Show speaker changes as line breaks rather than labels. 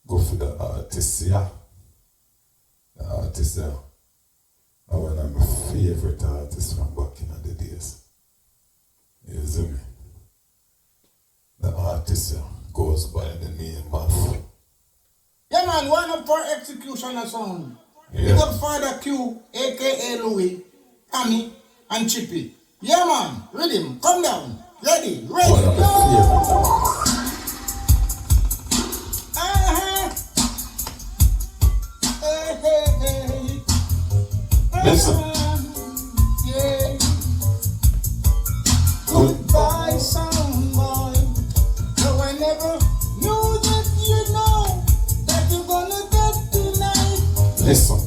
go for the artist, yeah. The artist, yeah. That one of my favorite artists from back in the days. You see me? The artist, yeah, goes by the name of...
Yeah, man, one up for executioner sound.
Yeah.
Big up Father Q, aka Louis, Tommy, and Chippy. Yeah, man, rhythm, come down. Ready,
One of my
go!
favorite artists. Listen.
Yeah. Goodbye, soundboy. No, I never knew that you know that you're gonna get tonight.
Listen.